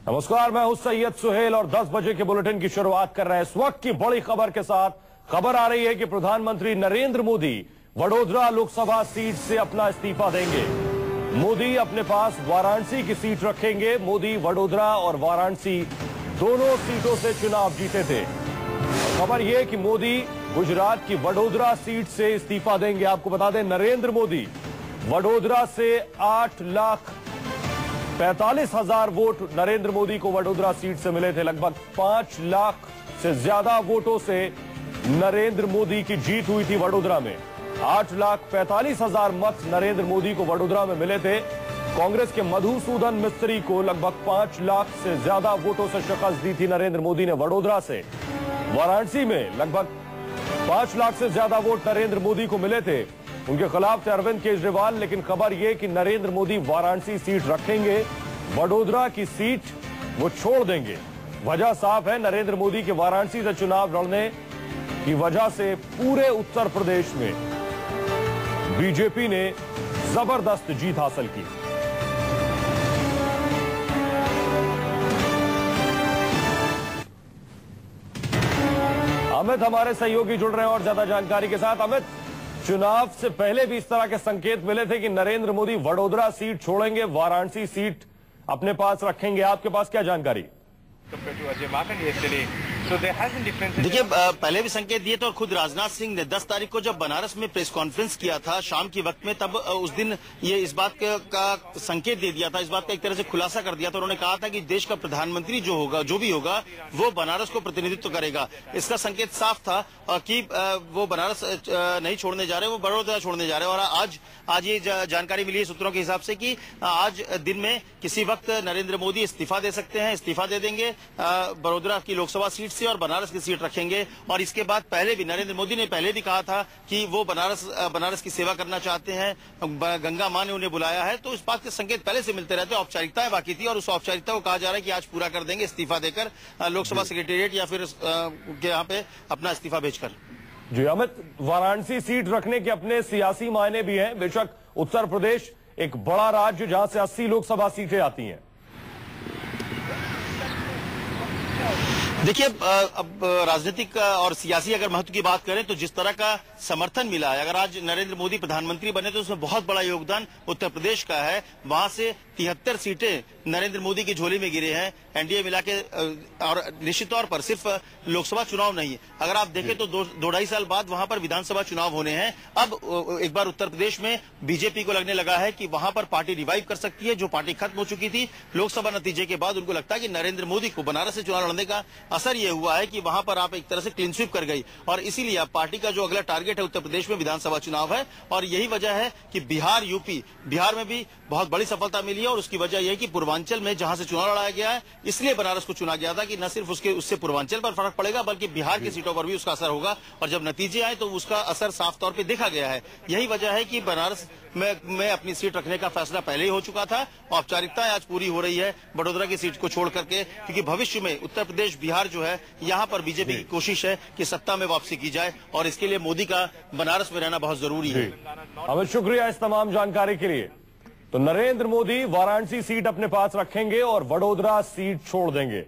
नमस्कार, मैं हूं सैयद सुहेल और 10 बजे के बुलेटिन की शुरुआत कर रहे हैं इस वक्त की बड़ी खबर के साथ। खबर आ रही है कि प्रधानमंत्री नरेंद्र मोदी वडोदरा लोकसभा सीट से अपना इस्तीफा देंगे। मोदी अपने पास वाराणसी की सीट रखेंगे। मोदी वडोदरा और वाराणसी दोनों सीटों से चुनाव जीते थे। खबर यह कि मोदी गुजरात की वडोदरा सीट से इस्तीफा देंगे। आपको बता दें, नरेंद्र मोदी वडोदरा से 8,45,000 वोट नरेंद्र मोदी को वडोदरा सीट से मिले थे। लगभग 5 लाख से ज्यादा वोटों से नरेंद्र मोदी की जीत हुई थी वडोदरा में। 8,45,000 मत नरेंद्र मोदी को वडोदरा में मिले थे। कांग्रेस के मधुसूदन मिस्त्री को लगभग 5 लाख से ज्यादा वोटों से शिकस्त दी थी नरेंद्र मोदी ने वडोदरा से। वाराणसी में लगभग 5 लाख से ज्यादा वोट नरेंद्र मोदी को मिले थे। उनके खिलाफ थे अरविंद केजरीवाल। लेकिन खबर यह कि नरेंद्र मोदी वाराणसी सीट रखेंगे, वडोदरा की सीट वो छोड़ देंगे। वजह साफ है, नरेंद्र मोदी के वाराणसी से चुनाव लड़ने की वजह से पूरे उत्तर प्रदेश में बीजेपी ने जबरदस्त जीत हासिल की। अमित हमारे सहयोगी जुड़ रहे हैं और ज्यादा जानकारी के साथ। अमित, चुनाव से पहले भी इस तरह के संकेत मिले थे कि नरेंद्र मोदी वडोदरा सीट छोड़ेंगे, वाराणसी सीट अपने पास रखेंगे। आपके पास क्या जानकारी? देखिए, पहले भी संकेत दिए थे और खुद राजनाथ सिंह ने 10 तारीख को जब बनारस में प्रेस कॉन्फ्रेंस किया था शाम के वक्त में, तब उस दिन ये इस बात का संकेत दे दिया था, इस बात का एक तरह से खुलासा कर दिया था। उन्होंने कहा था कि देश का प्रधानमंत्री जो होगा, जो भी होगा, वो बनारस को प्रतिनिधित्व करेगा। इसका संकेत साफ था कि वो बनारस नहीं छोड़ने जा रहे, वो बड़ौदा छोड़ने जा रहे हैं। और आज ये जानकारी मिली है सूत्रों के हिसाब से कि आज दिन में किसी वक्त नरेंद्र मोदी इस्तीफा दे सकते हैं, इस्तीफा दे देंगे बड़ौदा की लोकसभा सीट से और बनारस की सीट रखेंगे। और इसके बाद पहले भी नरेंद्र मोदी ने पहले भी कहा था कि वो बनारस की सेवा करना चाहते हैं, गंगा मां ने उन्हें बुलाया है। तो इस बात के संकेत पहले से मिलते रहते, औपचारिकताएं बाकी थी और उस औपचारिकता को कहा जा रहा है कि आज पूरा कर देंगे, इस्तीफा देकर लोकसभा सेक्रेटेरिएट या फिर यहाँ पे अपना इस्तीफा भेजकर। जी अमित, वाराणसी सीट रखने के अपने सियासी मायने भी हैं। बेशक उत्तर प्रदेश एक बड़ा राज्य जहां से 80 लोकसभा सीटें आती हैं। देखिए, अब राजनीतिक और सियासी अगर महत्व की बात करें तो जिस तरह का समर्थन मिला है, अगर आज नरेंद्र मोदी प्रधानमंत्री बने तो उसमें बहुत बड़ा योगदान उत्तर प्रदेश का है। वहां से 73 सीटें नरेंद्र मोदी की झोली में गिरे हैं एनडीए मिला के। और निश्चित तौर पर सिर्फ लोकसभा चुनाव नहीं है, अगर आप देखें तो 2-2.5 साल बाद वहां पर विधानसभा चुनाव होने हैं। अब एक बार उत्तर प्रदेश में बीजेपी को लगने लगा है कि वहां पर पार्टी रिवाइव कर सकती है, जो पार्टी खत्म हो चुकी थी। लोकसभा नतीजे के बाद उनको लगता है कि नरेंद्र मोदी को बनारस से चुनाव लड़ने का असर यह हुआ है कि वहां पर आप एक तरह से क्लीन स्वीप कर गई। और इसीलिए अब पार्टी का जो अगला टारगेट है उत्तर प्रदेश में विधानसभा चुनाव है। और यही वजह है कि बिहार में भी बहुत बड़ी सफलता मिली है। और उसकी वजह यह है कि पूर्वांचल में जहां से चुनाव लड़ाया गया है, इसलिए बनारस को चुना गया था कि न सिर्फ उससे पूर्वांचल पर फर्क पड़ेगा बल्कि बिहार की सीटों पर भी उसका असर होगा। और जब नतीजे आए तो उसका असर साफ तौर पर देखा गया है। यही वजह है कि बनारस में अपनी सीट रखने का फैसला पहले ही हो चुका था। औपचारिकताएं आज पूरी हो रही है बड़ौदा की सीट को छोड़ करके, क्योंकि भविष्य में उत्तर प्रदेश बिहार जो है, यहाँ पर बीजेपी की कोशिश है कि सत्ता में वापसी की जाए और इसके लिए मोदी का बनारस में रहना बहुत जरूरी है। अमित, शुक्रिया इस तमाम जानकारी के लिए। तो नरेंद्र मोदी वाराणसी सीट अपने पास रखेंगे और वडोदरा सीट छोड़ देंगे।